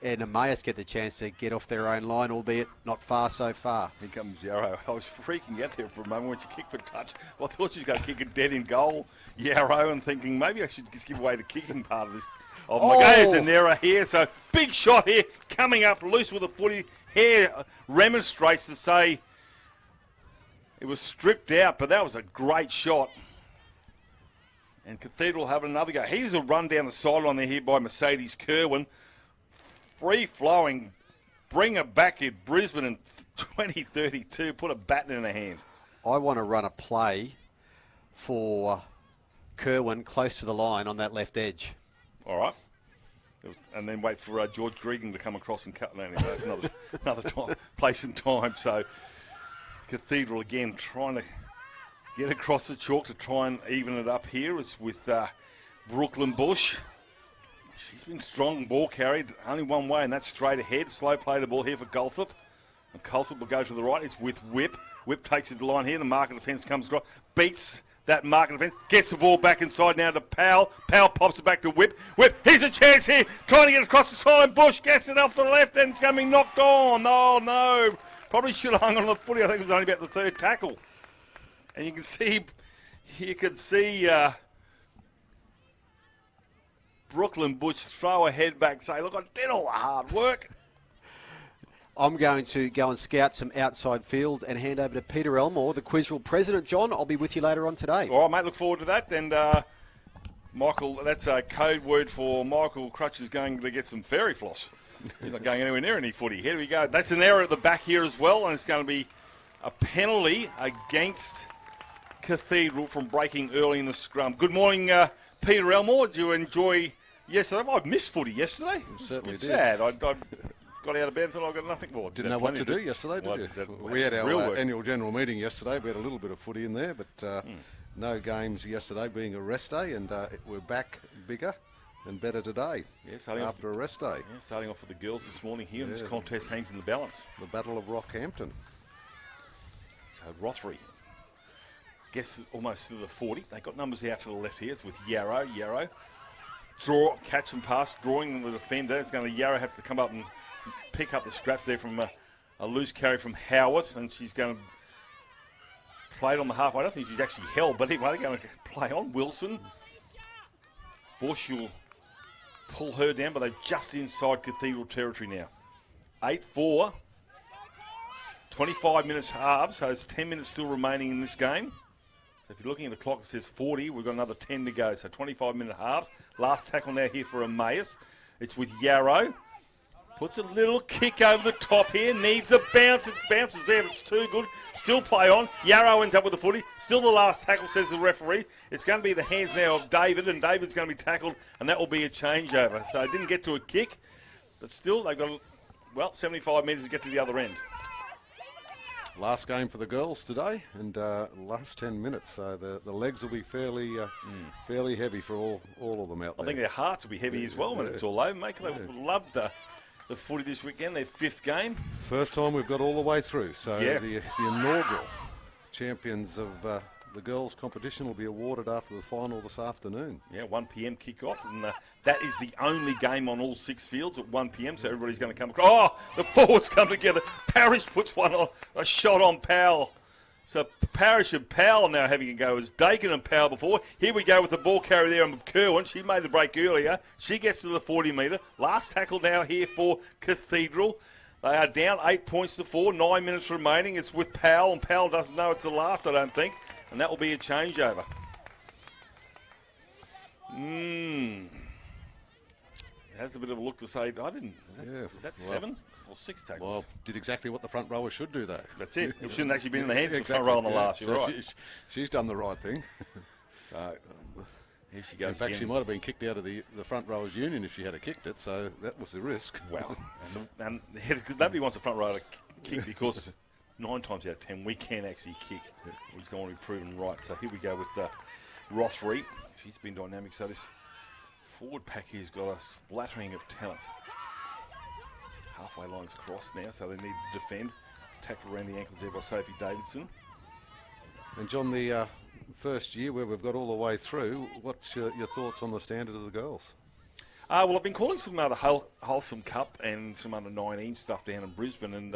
Emmaus get the chance to get off their own line, albeit not far so far. Here comes Yarrow. I was freaking out there for a moment when she kicked for touch. Well, I thought she was going to kick it dead in goal, Yarrow, and thinking maybe I should just give away the kicking part of this. Oh, my God, there's an error here. So big shot here, coming up loose with the footy. Hare remonstrates to say it was stripped out, but that was a great shot. And Cathedral having another go. Here's a run down the sideline there here by Mercedes Kerwin. Free-flowing, bring it back in Brisbane in 2032, put a baton in her hand. I want to run a play for Kerwin close to the line on that left edge. All right. And then wait for George Gregan to come across and cut. No, that's another time, place and time. So Cathedral again trying to get across the chalk to try and even it up here. It's with Brooklyn Bush. She's been strong ball carried, only one way, and that's straight ahead. Slow play the ball here for Golthup. And Golthup will go to the right. It's with Whip. Whip takes it to the line here. The mark of defence comes across. Beats that mark of defence. Gets the ball back inside now to Powell. Powell pops it back to Whip. Whip, here's a chance here. Trying to get across the side. Bush gets it off the left, and it's going to be knocked on. Oh, no. Probably should have hung on the footy. I think it was only about the third tackle. And you can see Brooklyn Bush throw a head back, say, look, I did all the hard work. I'm going to go and scout some outside fields and hand over to Peter Elmore, the Cathedral president. John, I'll be with you later on today. All right, mate, look forward to that. And Michael, that's a code word for Michael Crutch is going to get some fairy floss. He's not going anywhere near any footy. Here we go. That's an error at the back here as well, and it's going to be a penalty against Cathedral from breaking early in the scrum. Good morning, Peter Elmore. Did you enjoy yesterday? I missed footy yesterday. Certainly it's did. Sad. I got out of bed and thought I got nothing more. Didn't know what to do yesterday, did you? We had our annual general meeting yesterday. We had a little bit of footy in there, but no games yesterday being a rest day, and we're back bigger and better today after a rest day. Yeah, starting off with the girls this morning here, and this contest hangs in the balance. The Battle of Rockhampton. So Rothery gets almost to the 40. They got numbers out to the left here. It's with Yarrow. Yarrow. Draw, catch and pass, drawing the defender. It's going to Yarrow have to come up and pick up the scraps there from a loose carry from Howard, and she's going to play it on the halfway. I don't think she's actually held, but anyway, they're going to play on. Wilson Bush will pull her down, but they're just inside Cathedral territory now. 8-4. 25 minutes halves, so there's 10 minutes still remaining in this game. So if you're looking at the clock, it says 40. We've got another 10 to go, so 25-minute halves. Last tackle now here for Emmaus. It's with Yarrow. Puts a little kick over the top here. Needs a bounce. It bounces there, but it's too good. Still play on. Yarrow ends up with the footy. Still the last tackle, says the referee. It's going to be the hands now of David, and David's going to be tackled, and that will be a changeover. So it didn't get to a kick, but still they've got, 75 metres to get to the other end. Last game for the girls today, and last 10 minutes, so the legs will be fairly heavy for all of them out there. I think their hearts will be heavy as well when it's all over, mate. They love the footy this weekend, their 5th game. First time we've got all the way through, so the inaugural champions of the girls' competition will be awarded after the final this afternoon. Yeah, 1 p.m. kick-off, and that is the only game on all 6 fields at 1 p.m, so everybody's going to come across. Oh, the forwards come together. Parrish puts one on, a shot on Powell. So Parrish and Powell now having a go as Dakin and Powell before. Here we go with the ball carrier there on Kerwin. She made the break earlier. She gets to the 40-metre. Last tackle now here for Cathedral. They are down 8 points to 4, 9 minutes remaining. It's with Powell, and Powell doesn't know it's the last, I don't think. And that will be a changeover. It has a bit of a look to say, is that 7 or 6 tackles? Well, did exactly what the front rower should do, though. That's it. It shouldn't actually be in the hands of the front rower on the last. You're right. She's done the right thing. So, here she goes. In fact, again. she might have been kicked out of the front rowers union if she had kicked it, so that was the risk. Well, and nobody wants the front rower to kick because 9 times out of 10 we can actually kick. We just don't want to be proven right. So here we go with Rothery. She's been dynamic. So this forward pack here's got a splattering of talent. Halfway line's crossed now, so they need to defend. Tackled around the ankles there by Sophie Davidson. And John, the first year where we've got all the way through, what's your thoughts on the standard of the girls? Well, I've been calling some other Wholesome Cup and some under 19 stuff down in Brisbane, and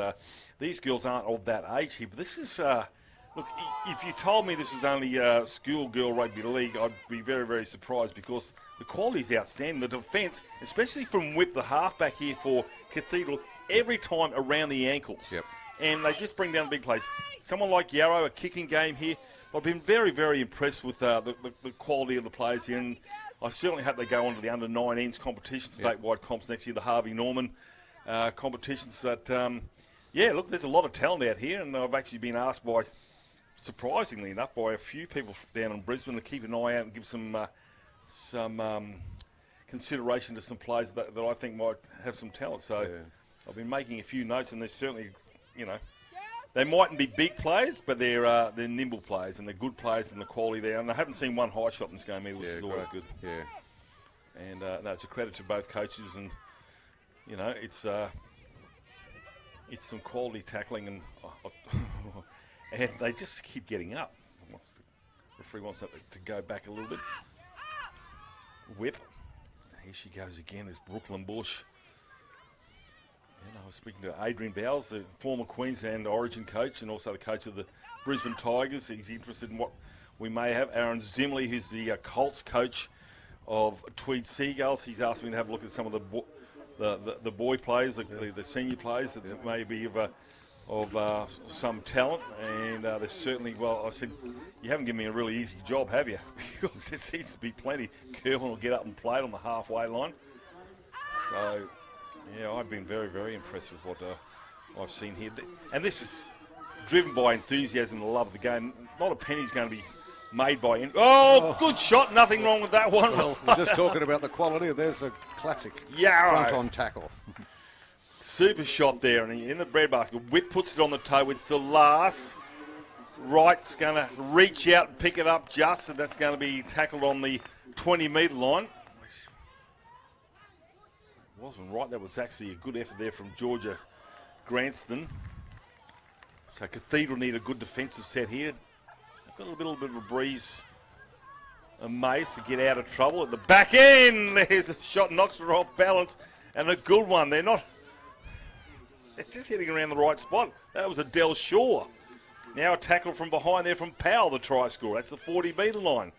these girls aren't of that age here. But this is, look, if you told me this is only schoolgirl rugby league, I'd be very, very surprised because the quality is outstanding. The defence, especially from Whip, the halfback here for Cathedral, every time around the ankles. Yep. And they just bring down big plays. Someone like Yarrow, a kicking game here. I've been very, very impressed with the quality of the players here, and I certainly hope they go on to the under-19s competition, statewide comps next year, the Harvey Norman competitions. But, look, there's a lot of talent out here, and I've actually been asked by, surprisingly enough, by a few people down in Brisbane to keep an eye out and give some consideration to some players that I think might have some talent. So I've been making a few notes, and there's certainly, they mightn't be big players, but they're nimble players, and they're good players, and the quality there. And I haven't seen one high shot in this game either, which is always good. Yeah. And it's a credit to both coaches, and it's some quality tackling, and and they just keep getting up. The referee wants that to go back a little bit. Whip. Here she goes again. There's Brooklyn Bush. And I was speaking to Adrian Bowles, the former Queensland Origin coach and also the coach of the Brisbane Tigers. He's interested in what we may have. Aaron Zimley, who's the Colts coach of Tweed Seagulls. He's asked me to have a look at some of the boy players, the senior players that may be of some talent. And there's certainly, I said, you haven't given me a really easy job, have you? Because there seems to be plenty. Kerwin will get up and play it on the halfway line. So, yeah, I've been very, very impressed with what I've seen here. And this is driven by enthusiasm and the love of the game. Not a penny's going to be made by... good shot. Nothing wrong with that one. Well, we're just talking about the quality. There's a classic front-on tackle. Super shot there, and in the breadbasket. Whip puts it on the toe. It's the last. Wright's going to reach out and pick it up just, and that's going to be tackled on the 20-metre line. Wasn't right. That was actually a good effort there from Georgia Granston. So Cathedral need a good defensive set here. They've got a little bit of a breeze. Emmaus to get out of trouble at the back end. There's a shot, knocks her off balance, and a good one. They're just hitting around the right spot. That was a Del Shaw. Now a tackle from behind there from Powell, the try scorer. That's the 40-metre line.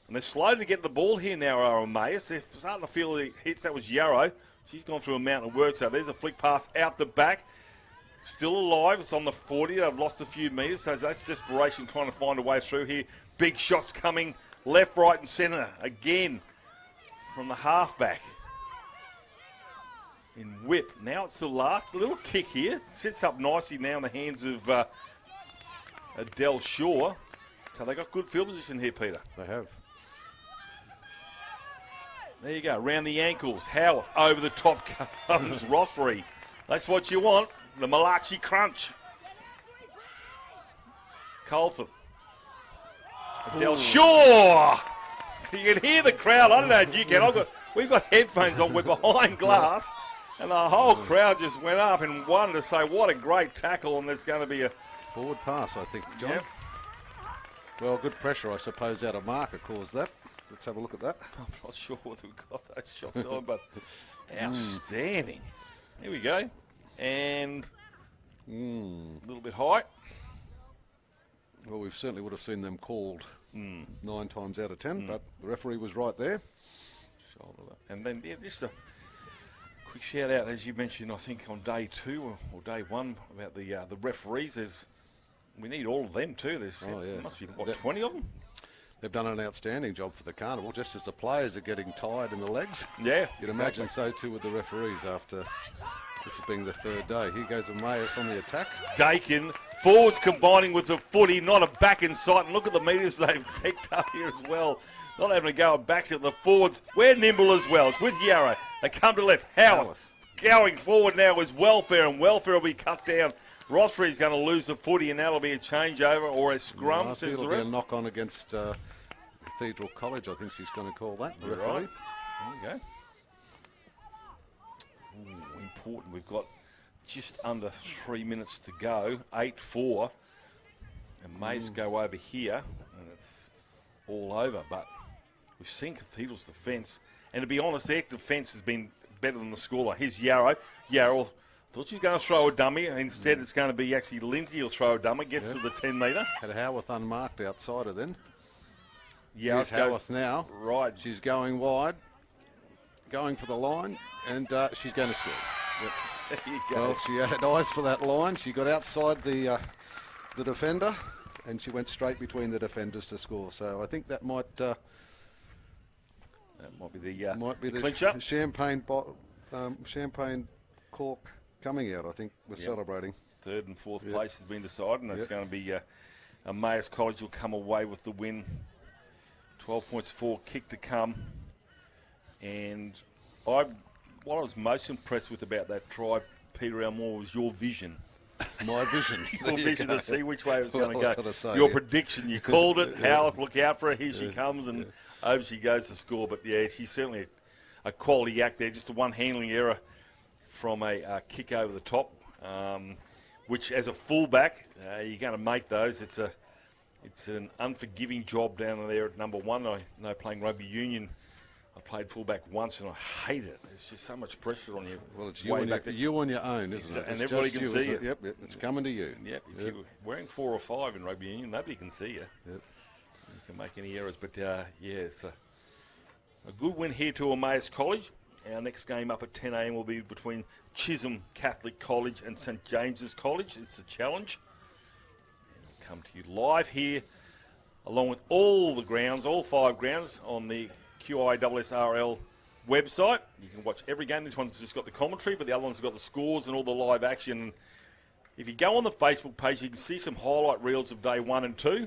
And they're slow to get the ball here now, are Emmaus. They're starting to feel the hits. That was Yarrow. She's gone through a mountain of work. So there's a flick pass out the back. Still alive. It's on the 40. They've lost a few metres. So that's desperation trying to find a way through here. Big shots coming left, right and centre again from the halfback. In whip. Now it's the last little kick here. Sits up nicely now in the hands of Adele Shaw. So they got good field position here, Peter. They have. There you go. Round the ankles. Howarth over the top comes Rothery. That's what you want. The Malachi crunch. Coltham. Adele Shaw. You can hear the crowd. I don't know if you can. We've got headphones on. We're behind glass. And the whole crowd just went up and wanted to say, what a great tackle, and there's going to be a forward pass, I think, John. Yep. Well, good pressure, I suppose, out of marker caused that. Let's have a look at that. I'm not sure whether we've got those shots on, but outstanding. Here we go. And a little bit high. Well, we certainly would have seen them called 9 times out of 10, but the referee was right there. And then just a quick shout out, as you mentioned, I think on day 2 or day 1 about the referees. We need all of them too. There must be 20 of them. They've done an outstanding job for the carnival, just as the players are getting tired in the legs. Yeah, you'd imagine so too with the referees after this being the 3rd day. Here goes Emmaus on the attack. Dakin, forwards combining with the footy, not a back in sight. And look at the metres they've picked up here as well. Not having to go at backs at the forwards. We're nimble as well. It's with Yarrow. They come to left. Howarth going forward now is Welfare, and Welfare will be cut down. Rothery's going to lose the footy, and that'll be a changeover or a scrum. I think it'll be a knock-on against Cathedral College. I think she's going to call that, the referee. Right. There you go. Ooh, important. We've got just under 3 minutes to go. 8-4. And Mace go over here, and it's all over. But we've seen Cathedral's defence. And to be honest, their defence has been better than the scoreline. Here's Yarrow. Yarrow thought she was going to throw a dummy. Instead, it's going to be actually Lindsay who'll throw a dummy. Gets to the 10 metre. Had Howarth unmarked outside of then. Yeah, here's Howarth now. Right. She's going wide, going for the line, and she's going to score. Yep. There you go. Well, she had eyes for that line. She got outside the defender, and she went straight between the defenders to score. So I think that might be the clincher. Champagne cork coming out. I think we're celebrating. 3rd and 4th place has been decided, and it's going to be Emmaus College will come away with the win. 12 points, 4 kick to come. And what I was most impressed with about that try, Peter Elmore, was your vision. My vision. Your vision to see which way it was going to go. Your prediction. You called it. Howarth, look out for her. Here she comes, and over she goes to score. But, yeah, she's certainly a quality act there. Just a one handling error from a kick over the top, which as a fullback, you're going to make those. It's an unforgiving job down there at number 1. I know playing rugby union, I played fullback once and I hate it. There's just so much pressure on you. Well, it's you on your own, isn't it? And everybody can see you. Yep, it's coming to you. Yep, if you're wearing 4 or 5 in rugby union, nobody can see you. Yep. You can make any errors. But, it's a good win here to Emmaus College. Our next game up at 10 a.m. will be between Chisholm Catholic College and St James's College. It's the challenge. Come to you live here, along with all the grounds, all 5 grounds, on the QISSRL website. You can watch every game. This one's just got the commentary, but the other one's got the scores and all the live action. If you go on the Facebook page, you can see some highlight reels of day 1 and 2.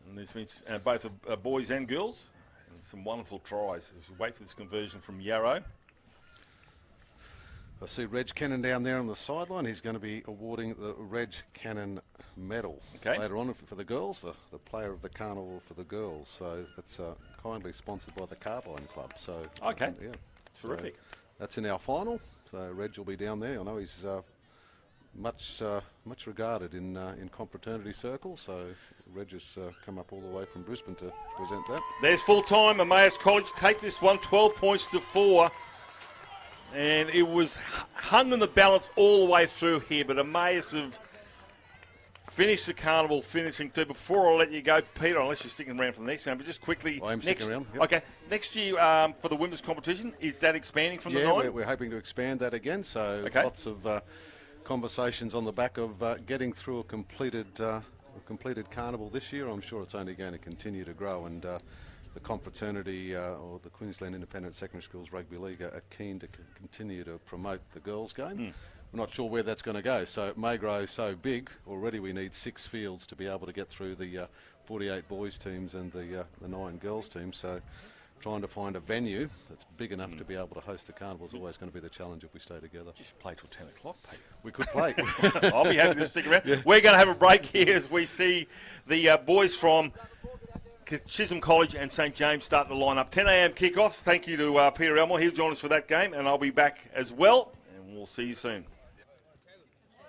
And this means both boys and girls, and some wonderful tries. As we wait for this conversion from Yarrow. I see Reg Cannon down there on the sideline. He's going to be awarding the Reg Cannon medal later on for the girls, the player of the carnival for the girls. So that's kindly sponsored by the Carbine Club. So terrific. So that's in our final. So Reg will be down there. I know he's much regarded in confraternity circles. So Reg has come up all the way from Brisbane to present that. There's full time. Emmaus College take this one, 12 points to 4. And it was hung in the balance all the way through here, but Emmaus have finish the carnival, finishing third. Before I let you go, Peter, unless you're sticking around for the next game, but just quickly. I am sticking around. Yep. Okay, next year for the women's competition, is that expanding from the 9? Yeah, we're hoping to expand that again. So lots of conversations on the back of getting through a completed carnival this year. I'm sure it's only going to continue to grow, and the confraternity or the Queensland Independent Secondary Schools Rugby League are keen to continue to promote the girls' game. We're not sure where that's going to go, so it may grow so big. Already we need 6 fields to be able to get through the 48 boys teams and the 9 girls teams. So trying to find a venue that's big enough to be able to host the carnival is always going to be the challenge if we stay together. Just play till 10 o'clock, Pete. We could play. I'll be happy to stick around. Yeah. We're going to have a break here as we see the boys from Chisholm College and St James start the line-up. 10 a.m. kick-off. Thank you to Peter Elmore. He'll join us for that game, and I'll be back as well, and we'll see you soon.